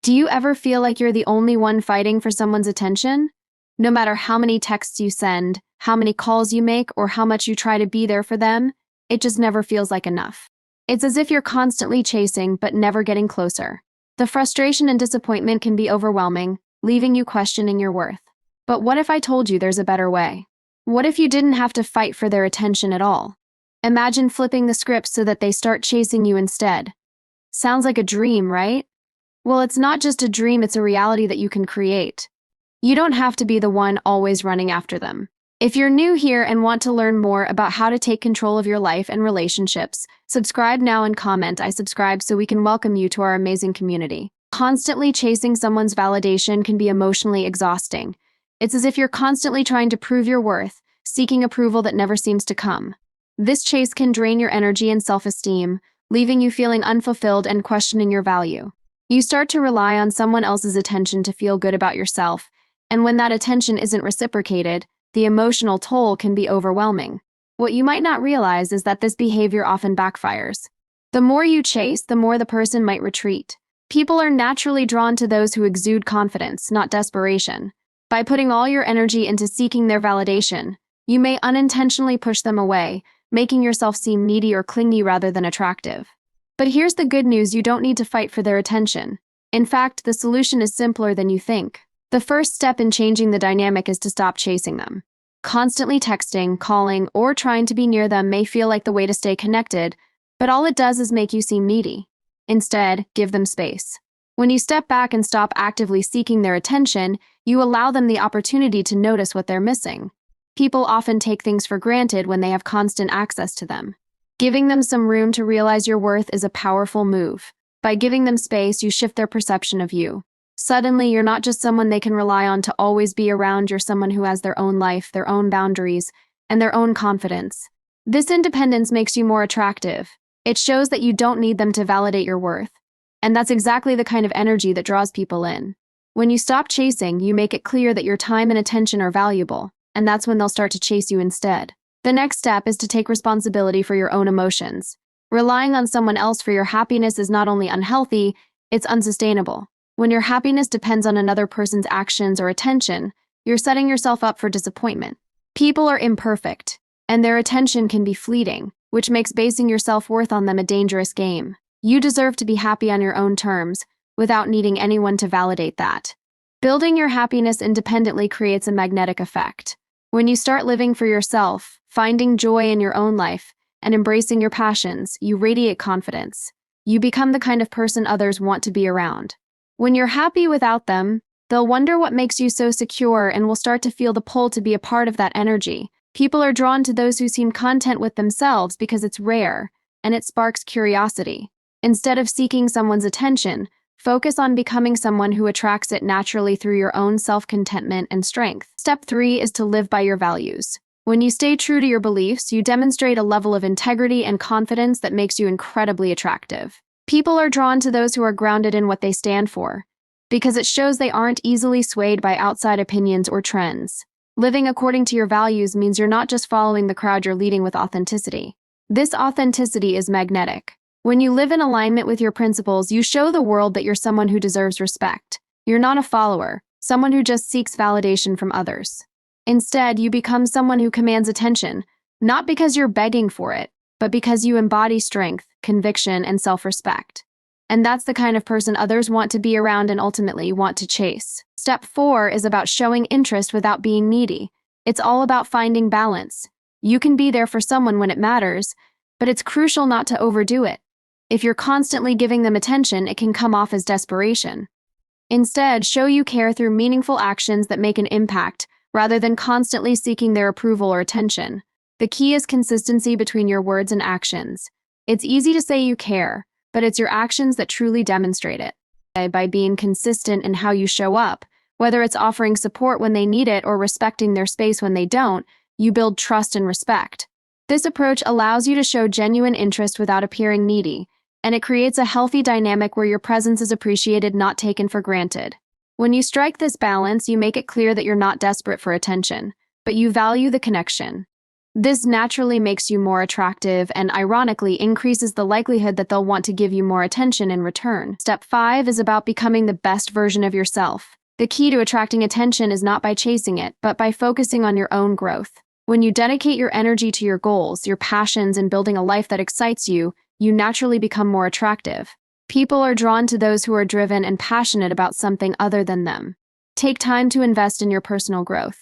Do you ever feel like you're the only one fighting for someone's attention? No matter how many texts you send, how many calls you make, or how much you try to be there for them, it just never feels like enough. It's as if you're constantly chasing but never getting closer. The frustration and disappointment can be overwhelming, leaving you questioning your worth. But what if I told you there's a better way? What if you didn't have to fight for their attention at all? Imagine flipping the script so that they start chasing you instead. Sounds like a dream, right? Well, it's not just a dream, it's a reality that you can create. You don't have to be the one always running after them. If you're new here and want to learn more about how to take control of your life and relationships, subscribe now and comment "I subscribe" so we can welcome you to our amazing community. Constantly chasing someone's validation can be emotionally exhausting. It's as if you're constantly trying to prove your worth, seeking approval that never seems to come. This chase can drain your energy and self-esteem, leaving you feeling unfulfilled and questioning your value. You start to rely on someone else's attention to feel good about yourself, and when that attention isn't reciprocated, the emotional toll can be overwhelming. What you might not realize is that this behavior often backfires. The more you chase, the more the person might retreat. People are naturally drawn to those who exude confidence, not desperation. By putting all your energy into seeking their validation, you may unintentionally push them away, making yourself seem needy or clingy rather than attractive. But here's the good news: you don't need to fight for their attention. In fact, the solution is simpler than you think. The first step in changing the dynamic is to stop chasing them. Constantly texting, calling, or trying to be near them may feel like the way to stay connected, but all it does is make you seem needy. Instead, give them space. When you step back and stop actively seeking their attention, you allow them the opportunity to notice what they're missing. People often take things for granted when they have constant access to them. Giving them some room to realize your worth is a powerful move. By giving them space, you shift their perception of you. Suddenly, you're not just someone they can rely on to always be around, you're someone who has their own life, their own boundaries, and their own confidence. This independence makes you more attractive. It shows that you don't need them to validate your worth. And that's exactly the kind of energy that draws people in. When you stop chasing, you make it clear that your time and attention are valuable, and that's when they'll start to chase you instead. The next step is to take responsibility for your own emotions. Relying on someone else for your happiness is not only unhealthy, it's unsustainable. When your happiness depends on another person's actions or attention, you're setting yourself up for disappointment. People are imperfect, and their attention can be fleeting, which makes basing your self-worth on them a dangerous game. You deserve to be happy on your own terms, without needing anyone to validate that. Building your happiness independently creates a magnetic effect. When you start living for yourself, finding joy in your own life, and embracing your passions, you radiate confidence. You become the kind of person others want to be around. When you're happy without them, they'll wonder what makes you so secure and will start to feel the pull to be a part of that energy. People are drawn to those who seem content with themselves because it's rare, and it sparks curiosity. Instead of seeking someone's attention, focus on becoming someone who attracts it naturally through your own self-contentment and strength. Step 3 is to live by your values. When you stay true to your beliefs, you demonstrate a level of integrity and confidence that makes you incredibly attractive. People are drawn to those who are grounded in what they stand for, because it shows they aren't easily swayed by outside opinions or trends. Living according to your values means you're not just following the crowd, you're leading with authenticity. This authenticity is magnetic. When you live in alignment with your principles, you show the world that you're someone who deserves respect. You're not a follower, someone who just seeks validation from others. Instead, you become someone who commands attention, not because you're begging for it, but because you embody strength, conviction, and self-respect. And that's the kind of person others want to be around and ultimately want to chase. Step 4 is about showing interest without being needy. It's all about finding balance. You can be there for someone when it matters, but it's crucial not to overdo it. If you're constantly giving them attention, it can come off as desperation. Instead, show you care through meaningful actions that make an impact, rather than constantly seeking their approval or attention. The key is consistency between your words and actions. It's easy to say you care, but it's your actions that truly demonstrate it. By being consistent in how you show up, whether it's offering support when they need it or respecting their space when they don't, you build trust and respect. This approach allows you to show genuine interest without appearing needy, and it creates a healthy dynamic where your presence is appreciated, not taken for granted. When you strike this balance, you make it clear that you're not desperate for attention, but you value the connection. This naturally makes you more attractive and, ironically, increases the likelihood that they'll want to give you more attention in return. Step 5 is about becoming the best version of yourself. The key to attracting attention is not by chasing it, but by focusing on your own growth. When you dedicate your energy to your goals, your passions, and building a life that excites you, you naturally become more attractive. People are drawn to those who are driven and passionate about something other than them. Take time to invest in your personal growth.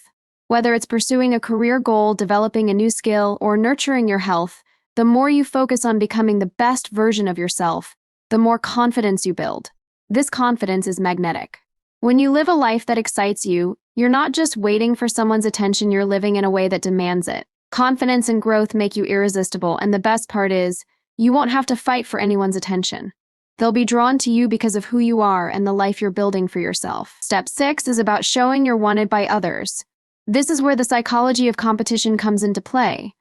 Whether it's pursuing a career goal, developing a new skill, or nurturing your health, the more you focus on becoming the best version of yourself, the more confidence you build. This confidence is magnetic. When you live a life that excites you, you're not just waiting for someone's attention, you're living in a way that demands it. Confidence and growth make you irresistible, and the best part is, you won't have to fight for anyone's attention. They'll be drawn to you because of who you are and the life you're building for yourself. Step 6 is about showing you're wanted by others. This is where the psychology of competition comes into play.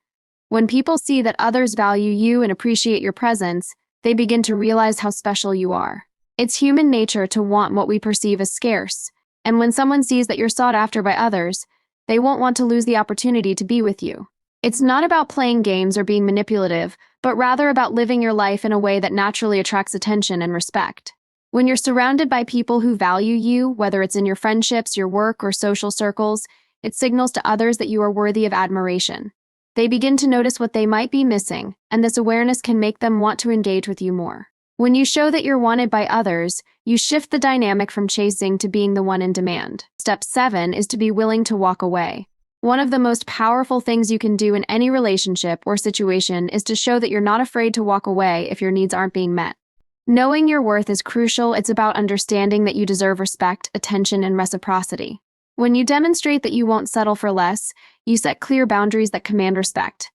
When people see that others value you and appreciate your presence, they begin to realize how special you are. It's human nature to want what we perceive as scarce, and when someone sees that you're sought after by others, they won't want to lose the opportunity to be with you. It's not about playing games or being manipulative, but rather about living your life in a way that naturally attracts attention and respect. When you're surrounded by people who value you, whether it's in your friendships, your work, or social circles, it signals to others that you are worthy of admiration. They begin to notice what they might be missing, and this awareness can make them want to engage with you more. When you show that you're wanted by others, you shift the dynamic from chasing to being the one in demand. Step 7 is to be willing to walk away. One of the most powerful things you can do in any relationship or situation is to show that you're not afraid to walk away if your needs aren't being met. Knowing your worth is crucial. It's about understanding that you deserve respect, attention, and reciprocity. When you demonstrate that you won't settle for less, you set clear boundaries that command respect.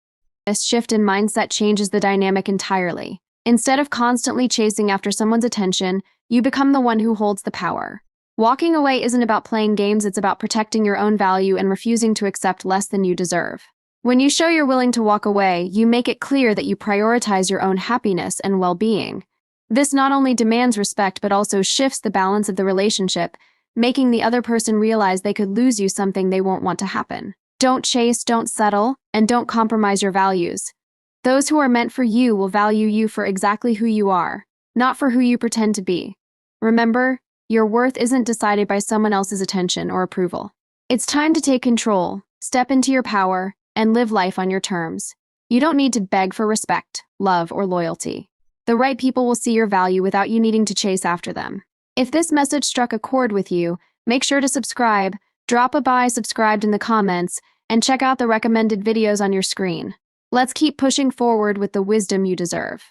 This shift in mindset changes the dynamic entirely. Instead of constantly chasing after someone's attention, you become the one who holds the power. Walking away isn't about playing games, it's about protecting your own value and refusing to accept less than you deserve. When you show you're willing to walk away, you make it clear that you prioritize your own happiness and well-being. This not only demands respect but also shifts the balance of the relationship, making the other person realize they could lose you something they won't want to happen. Don't chase, don't settle, and don't compromise your values. Those who are meant for you will value you for exactly who you are, not for who you pretend to be. Remember, your worth isn't decided by someone else's attention or approval. It's time to take control, step into your power, and live life on your terms. You don't need to beg for respect, love, or loyalty. The right people will see your value without you needing to chase after them. If this message struck a chord with you, make sure to subscribe, drop a "buy" subscribed in the comments, and check out the recommended videos on your screen. Let's keep pushing forward with the wisdom you deserve.